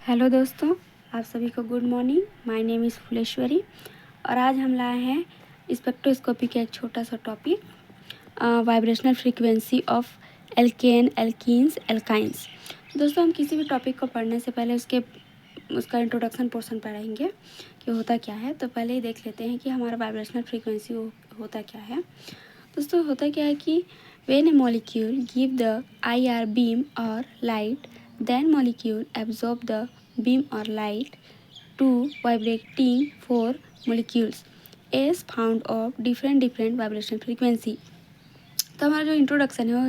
Hello दोस्तों, आप सभी को good morning. My name is Phuleshwari और आज हम लाए हैं स्पेक्ट्रोस्कोपी का एक छोटा सा topic, vibrational frequency of alkene, alkenes, alkynes. दोस्तों, हम किसी भी टॉपिक को पढ़ने से पहले उसका इंट्रोडक्शन पोर्शन पढ़ेंगे कि होता क्या है। तो पहले ही देख लेते हैं कि हमारा वाइब्रेशनल फ्रीक्वेंसी होता क्या है। दोस्तों, होता क्या है कि when A molecule give the IR beam और light, then molecule absorb the beam or light to vibrating four molecules as found of different vibration frequency। तो हमारा जो इंट्रोडक्शन है वो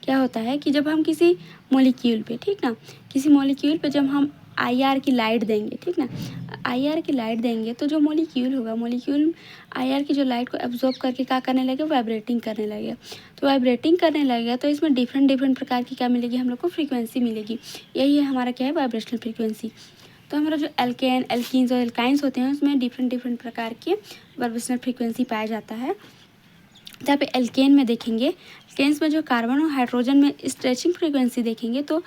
क्या होता है कि जब हम किसी मॉलिक्यूल पे, ठीक ना, किसी मॉलिक्यूल पे जब हम IR की लाइट देंगे, ठीक ना, IR की लाइट देंगे तो जो मॉलिक्यूल होगा, मॉलिक्यूल IR की जो लाइट को एब्जॉर्ब करके क्या करने लगे, वाइब्रेटिंग करने लगे। तो वाइब्रेटिंग करने लगेगा तो इसमें डिफरेंट प्रकार की क्या मिलेगी, हम लोग को फ्रीक्वेंसी मिलेगी। यही है हमारा क्या है, वाइब्रेशनल फ्रीक्वेंसी। तो हमारा जो एल्केन, एल्कीन्स और एल्काइंस होते हैं उसमें डिफरेंट प्रकार के वाइब्रेशनल फ्रीक्वेंसी पाया जाता है। जहाँ पे एल्केन में देखेंगे, एल्केन्स में जो कार्बन और हाइड्रोजन में स्ट्रेचिंग फ्रीक्वेंसी देखेंगे तो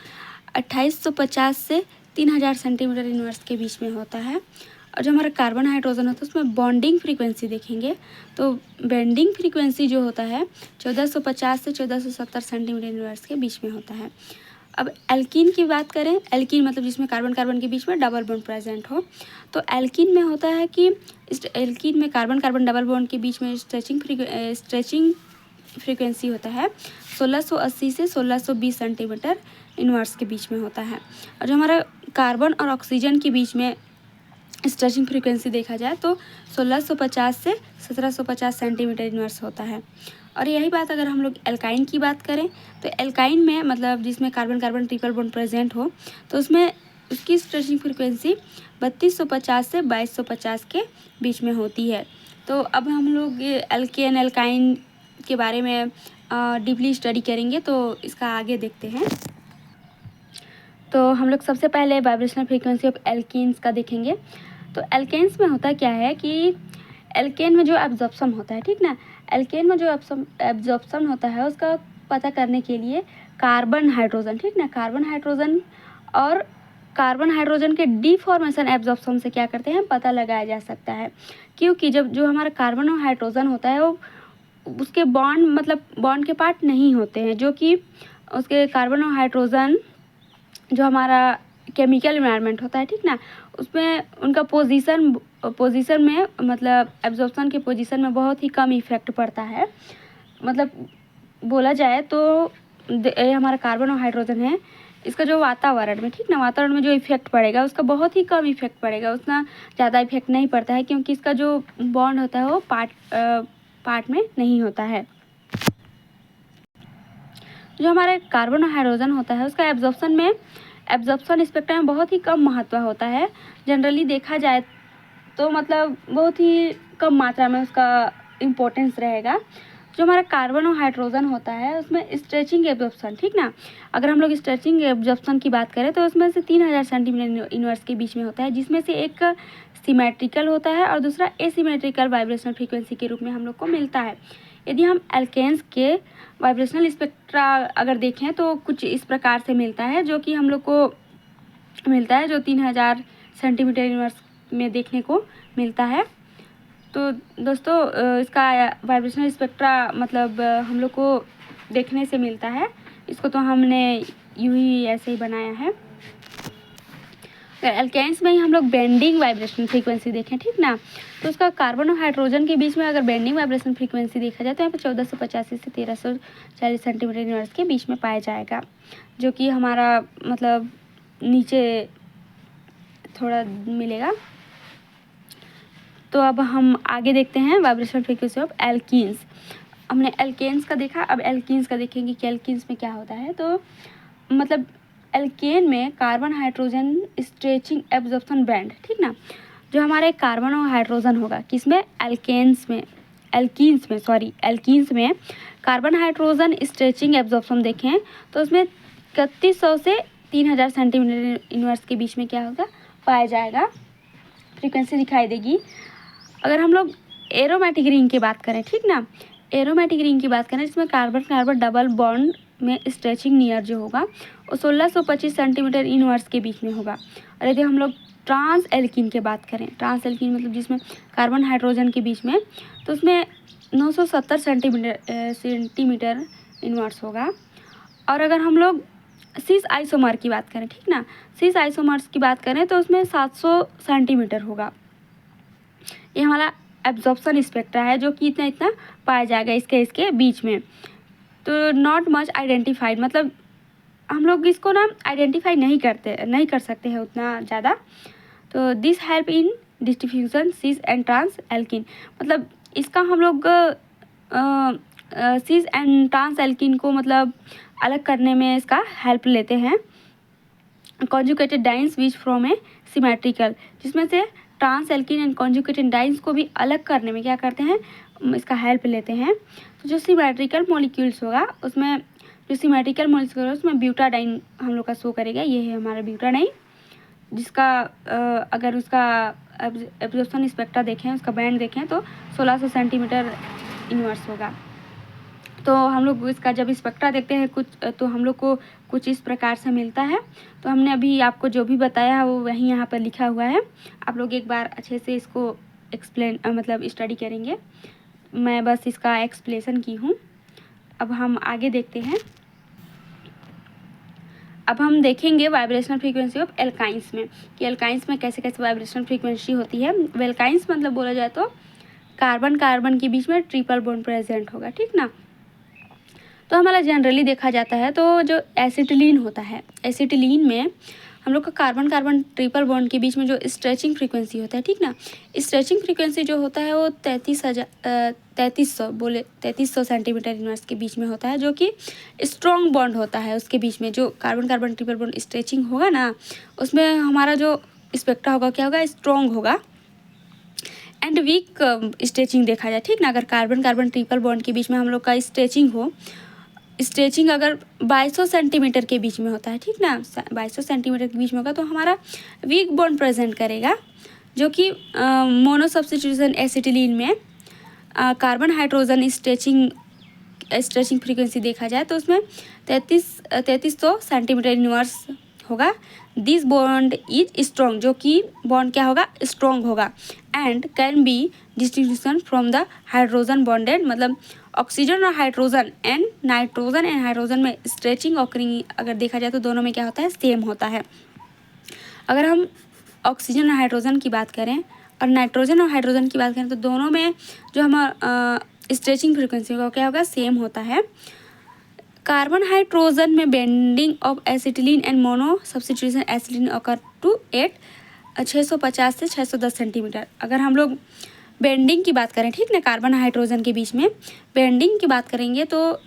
2850 से 3000 सेंटीमीटर इनवर्स के बीच में होता है। और जो हमारा कार्बन हाइड्रोजन होता है उसमें बॉन्डिंग फ्रीक्वेंसी देखेंगे तो बेंडिंग फ्रीक्वेंसी जो होता है 1450 से 1470 सेंटीमीटर इनवर्स के बीच में होता है। अब एल्कीन की बात करें, एल्कीन मतलब जिसमें कार्बन कार्बन के बीच में डबल बॉन्ड प्रेजेंट हो, तो एल्कीन में होता है कि एल्कीन में कार्बन कार्बन डबल बॉन्ड के बीच में स्ट्रेचिंग फ्रीक्वेंसी होता है 1680 से 1620 सेंटीमीटर इनवर्स के बीच में होता है। और जो हमारा कार्बन और ऑक्सीजन के बीच में स्ट्रेचिंग फ्रीक्वेंसी देखा जाए तो 1650 से 1750 सेंटीमीटर इनवर्स होता है। और यही बात अगर हम लोग एल्काइन की बात करें तो एल्काइन में मतलब जिसमें carbon carbon triple bond present हो तो उसमें उसकी स्ट्रेचिंग फ्रीक्वेंसी 3250 से 2250 के बीच में होती है। तो अब हम लोग एल्केन, एल्काइन के बारे में डीपली स्टडी करेंगे, तो इसका आगे देखते हैं। तो हम लोग सबसे पहले वाइब्रेशनल फ्रीक्वेंसी ऑफ एल्कीन्स का देखेंगे। तो एल्केन्स में होता क्या है कि एल्केन में जो एब्जॉर्प्शन होता है, ठीक ना, एल्केन में जो एब्जॉर्प्शन होता है उसका पता करने के लिए कार्बन हाइड्रोजन, ठीक ना, कार्बन हाइड्रोजन के डिफॉर्मेशन एब्जॉर्प्शन से क्या करते हैं, पता लगाया जा सकता है। क्योंकि जब जो हमारा कार्बन और हाइड्रोजन होता है वो उसके बॉन्ड मतलब बॉन्ड के पार्ट नहीं होते हैं, जो कि उसके कार्बन और हाइड्रोजन जो हमारा केमिकल इन्वायरमेंट होता है, ठीक ना, उसमें उनका पोजीशन में मतलब एब्जॉर्प्शन के पोजीशन में बहुत ही कम इफेक्ट पड़ता है। मतलब बोला जाए तो ये हमारा कार्बन और हाइड्रोजन है, इसका जो वातावरण में, ठीक ना, वातावरण में जो इफेक्ट पड़ेगा उसका बहुत ही कम इफेक्ट पड़ेगा, उतना ज़्यादा इफेक्ट नहीं पड़ता है क्योंकि इसका जो बॉन्ड होता है वो पार्ट में नहीं होता है। जो हमारे कार्बन और हाइड्रोजन होता है उसका एब्जॉर्प्शन स्पेक्ट्रम में बहुत ही कम महत्व होता है। जनरली देखा जाए तो मतलब बहुत ही कम मात्रा में उसका इम्पोर्टेंस रहेगा। जो हमारा कार्बन और हाइड्रोजन होता है उसमें स्ट्रेचिंग एब्जॉर्प्शन, ठीक ना, अगर हम लोग स्ट्रेचिंग एब्जॉर्प्शन की बात करें तो उसमें से 3000 सेंटीमीटर इनवर्स के बीच में होता है, जिसमें से एक सिमेट्रिकल होता है और दूसरा एसिमेट्रिकल वाइब्रेशनल फ्रीक्वेंसी के रूप में हम लोग को मिलता है। यदि हम एल्केन्स के वाइब्रेशनल स्पेक्ट्रा अगर देखें तो कुछ इस प्रकार से मिलता है, जो कि हम लोग को मिलता है, जो 3000 सेंटीमीटर इनवर्स में देखने को मिलता है। तो दोस्तों, इसका वाइब्रेशनल स्पेक्ट्रा मतलब हम लोग को देखने से मिलता है, इसको तो हमने यूं ही ऐसे ही बनाया है। एल्केन्स में ही हम लोग बेंडिंग वाइब्रेशन फ्रीक्वेंसी देखें, ठीक ना, तो उसका कार्बन और हाइड्रोजन के बीच में अगर बेंडिंग वाइब्रेशन फ्रीक्वेंसी देखा जाए तो यहाँ पे 1485 से 1340 सेंटीमीटर इनवर्स के बीच में पाया जाएगा, जो कि हमारा मतलब नीचे थोड़ा मिलेगा। तो अब हम आगे देखते हैं वाइब्रेशनल फ्रीक्वेंसी ऑफ एल्कीन्स। हमने एल्केन्स का देखा, अब एल्कीन्स का देखेंगे कि एल्कीन्स में क्या होता है। तो मतलब एल्केन में carbon hydrogen stretching absorption band, ठीक ना, जो हमारे कार्बन और हाइड्रोजन होगा किसमें, एल्कीन्स में कार्बन हाइड्रोजन स्ट्रेचिंग एब्जॉर्प्शन देखें तो उसमें 3100 से 3000 सेंटीमीटर इनवर्स के बीच में क्या होगा, पाया जाएगा, फ्रीक्वेंसी दिखाई देगी। अगर हम लोग एरोमेटिक रिंग की बात करें, ठीक ना, एरोमेटिक रिंग की बात करें जिसमें कार्बन कार्बन डबल बॉन्ड में स्ट्रेचिंग नियर जो होगा वो 1625 सेंटीमीटर इनवर्स के बीच में होगा। और यदि हम लोग ट्रांस एल्कीन की बात करें, ट्रांस एल्कीन मतलब जिसमें कार्बन हाइड्रोजन के बीच में, तो उसमें 970 सेंटीमीटर इनवर्स होगा। और अगर हम लोग सिस आइसोमर की बात करें, ठीक ना, सिस आइसोमर्स की बात करें तो उसमें 700 सेंटीमीटर होगा। ये हमारा एब्जॉर्प्शन स्पेक्ट्रा है जो कि इतना इतना पाया जाएगा इसके बीच में। तो नॉट मच आइडेंटिफाइड, मतलब हम लोग इसको ना आइडेंटिफाई नहीं कर सकते हैं उतना ज़्यादा। तो this help in distribution cis and trans alkene, मतलब इसका हम लोग सिस एंड ट्रांस एल्कीन को मतलब अलग करने में इसका हेल्प लेते हैं। Conjugated dienes which from a symmetrical, जिसमें से trans alkene and conjugated dienes को भी अलग करने में क्या करते हैं, इसका हेल्प लेते हैं। तो जो सिमेट्रिकल मॉलिक्यूल्स होगा उसमें, जो सिमेट्रिकल मॉलिक्यूल है उसमें ब्यूटाडाइन हम लोग का शो करेगा। ये है हमारा ब्यूटाडाइन, जिसका अगर उसका एब्जॉर्प्शन स्पेक्ट्रा देखें, उसका बैंड देखें तो 1600 सेंटीमीटर इनवर्स होगा। तो हम लोग इसका जब स्पेक्ट्रा देखते हैं कुछ, तो हम लोग को कुछ इस प्रकार से मिलता है। तो हमने अभी आपको जो भी बताया है वो वहीं यहाँ पर लिखा हुआ है। आप लोग एक बार अच्छे से इसको एक्सप्लेन मतलब स्टडी करेंगे। मैं बस इसका एक्सप्लेनेशन की हूँ। अब हम आगे देखते हैं। अब हम देखेंगे वाइब्रेशनल फ्रीक्वेंसी ऑफ एल्काइंस में, कि एल्काइंस में कैसे कैसे वाइब्रेशनल फ्रीक्वेंसी होती है। एल्काइंस मतलब बोला जाए तो कार्बन कार्बन के बीच में ट्रिपल बॉन्ड प्रेजेंट होगा, ठीक ना। तो हमारा जनरली देखा जाता है तो जो एसिटिलीन होता है, एसिटिलीन में हम लोग का कार्बन कार्बन ट्रिपल बॉन्ड के बीच में जो स्ट्रेचिंग फ्रीक्वेंसी होता है, ठीक ना, स्ट्रेचिंग फ्रीक्वेंसी जो होता है वो 3300 सेंटीमीटर इनवर्स के बीच में होता है, जो कि स्ट्रॉन्ग बॉन्ड होता है उसके बीच में। जो carbon carbon triple bond stretching होगा ना, उसमें हमारा जो स्पेक्ट्रा होगा क्या होगा, स्ट्रॉन्ग होगा। एंड वीक स्ट्रेचिंग देखा जाए, ठीक ना, अगर कार्बन कार्बन ट्रिपल बॉन्ड के बीच में हम लोग का स्ट्रेचिंग हो, स्ट्रेचिंग अगर 2200 सेंटीमीटर के बीच में होता है, ठीक ना, 2200 सेंटीमीटर के बीच में होगा, तो हमारा वीक बॉन्ड प्रेजेंट करेगा। जो कि मोनो सब्स्टिट्यूशन एसिटिलीन में कार्बन हाइड्रोजन स्ट्रेचिंग फ्रीक्वेंसी देखा जाए तो उसमें 3300 सेंटीमीटर इनवर्स होगा। दिस बॉन्ड इज स्ट्रॉन्ग, जो कि बॉन्ड क्या होगा, स्ट्रॉन्ग होगा। And can be distribution from the hydrogen bonded, मतलब ऑक्सीजन और hydrogen and nitrogen and hydrogen में स्ट्रेचिंग ऑकरिंग अगर देखा जाए तो दोनों में क्या होता है, सेम होता है। अगर हम ऑक्सीजन और हाइड्रोजन की बात करें और नाइट्रोजन और हाइड्रोजन की बात करें तो दोनों में जो हमारा स्ट्रेचिंग फ्रीक्वेंसी होगा क्या होगा, सेम होता है। कार्बन हाइड्रोजन में bending of acetylene and mono substitution acetylene occur to 650 से 610 सेंटीमीटर। अगर हम लोग बेंडिंग की बात करें, ठीक ना, कार्बन हाइड्रोजन के बीच में बेंडिंग की बात करेंगे तो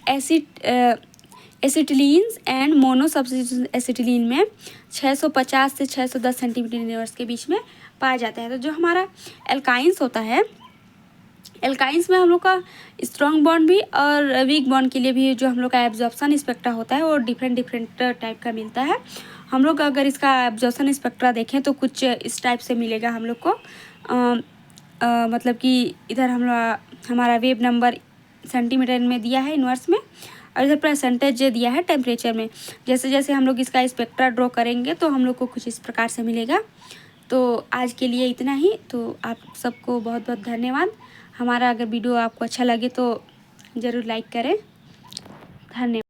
एसिटिलीन्स एंड मोनो सब्स्टिट्यूशन एसिटिलीन में 650 से 610 सेंटीमीटर इनवर्स के बीच में पाया जाता है। तो जो हमारा एल्काइंस होता है, एल्काइंस में हम लोग का स्ट्रॉन्ग बॉन्ड भी और वीक बॉन्ड के लिए भी जो हम लोग का एब्जॉर्प्शन स्पेक्ट्रा होता है वो डिफरेंट टाइप का मिलता है। हम लोग अगर इसका एब्जॉर्प्शन स्पेक्ट्रा देखें तो कुछ इस टाइप से मिलेगा हम लोग को। मतलब कि इधर हमारा वेव नंबर सेंटीमीटर में दिया है इनवर्स में, और इधर परसेंटेज दिया है टेम्परेचर में। जैसे जैसे हम लोग इसका स्पेक्ट्रा ड्रॉ करेंगे तो हम लोग को कुछ इस प्रकार से मिलेगा। तो आज के लिए इतना ही। तो आप सबको बहुत बहुत धन्यवाद। हमारा अगर वीडियो आपको अच्छा लगे तो ज़रूर लाइक करें। धन्यवाद।